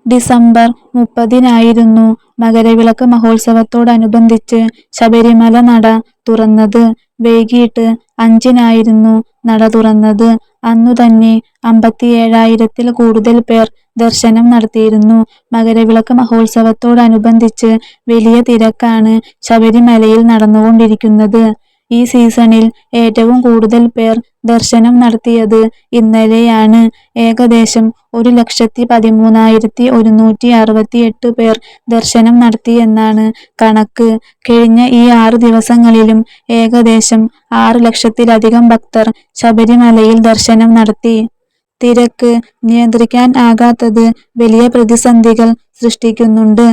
December 30-നായിരുന്നു Makaravilakku മഹോത്സവത്തോടനുബന്ധിച്ച് Sabarimala നട തുറന്നത്. വൈകിട്ട് 5-നായിരുന്നു നട തുറന്നത്. അന്നുതന്നെ 57,000-ൽ കൂടുതൽ പേർ ദർശനം നടത്തിയിരുന്നു. മകരവിളക്ക് മഹോത്സവത്തോടനുബന്ധിച്ച് വലിയ തിരക്കാണ് ശബരിമലയിൽ നടന്നുകൊണ്ടിരിക്കുന്നത്. ഈ സീസണിൽ ഏറ്റവും കൂടുതൽ പേർ ദർശനം നടത്തിയത് ഇന്നലെയാണ്. ഏകദേശം 1,13,168 പേർ ദർശനം നടത്തിയെന്നാണ് കണക്ക്. കഴിഞ്ഞ ഈ 6 ദിവസങ്ങളിലും ഏകദേശം 6 ലക്ഷത്തിലധികം ഭക്തർ ശബരിമലയിൽ ദർശനം നടത്തി. തിരക്ക് നിയന്ത്രിക്കാൻ ആകാത്തത് വലിയ പ്രതിസന്ധികൾ സൃഷ്ടിക്കുന്നുണ്ട്.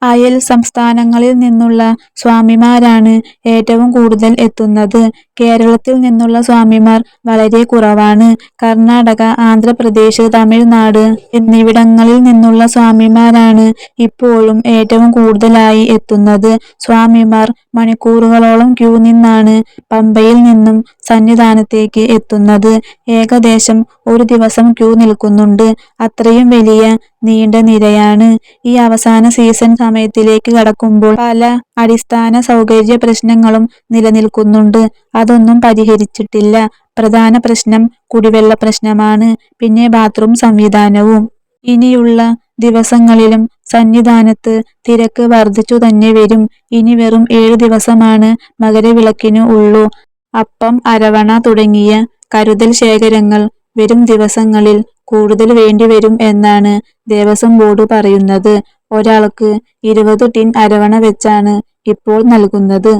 അയൽ സംസ്ഥാനങ്ങളിൽ നിന്നുള്ള സ്വാമിമാരാണ് ഏറ്റവും കൂടുതൽ എത്തുന്നത്. കേരളത്തിൽ നിന്നുള്ള സ്വാമിമാർ വളരെ കുറവാണ്. കർണാടക, ആന്ധ്രാപ്രദേശ്, തമിഴ്നാട് എന്നിവിടങ്ങളിൽ നിന്നുള്ള സ്വാമിമാരാണ് ഇപ്പോഴും ഏറ്റവും കൂടുതലായി എത്തുന്നത്. സ്വാമിമാർ മണിക്കൂറുകളോളം ക്യൂ നിന്നാണ് പമ്പയിൽ നിന്നും സന്നിധാനത്തേക്ക് എത്തുന്നത്. ഏകദേശം ഒരു ദിവസം ക്യൂ നിൽക്കുന്നുണ്ട്. അത്രയും വലിയ നീണ്ട നിരയാണ്. ഈ അവസാന സീസൺ സമയത്തിലേക്ക് കടക്കുമ്പോൾ പല അടിസ്ഥാന സൗകര്യ പ്രശ്നങ്ങളും നിലനിൽക്കുന്നുണ്ട്. അതൊന്നും പരിഹരിച്ചിട്ടില്ല. പ്രധാന പ്രശ്നം കുടിവെള്ള പ്രശ്നമാണ്. പിന്നെ ബാത്റൂം സംവിധാനവും. ഇനിയുള്ള ദിവസങ്ങളിലും സന്നിധാനത്ത് തിരക്ക് വർദ്ധിച്ചു തന്നെ വരും. ഇനി വെറും 7 ദിവസമാണ് മകരവിളക്കിന് ഉള്ളൂ. അപ്പം, അരവണ തുടങ്ങിയ കരുതൽ ശേഖരങ്ങൾ വരും ദിവസങ്ങളിൽ കൂടുതൽ വേണ്ടിവരും എന്നാണ് ദേവസ്വം ബോർഡ് പറയുന്നത്. ഒരാൾക്ക് 20 ടിൻ അരവണ വെച്ചാണ് ഇപ്പോൾ നൽകുന്നത്.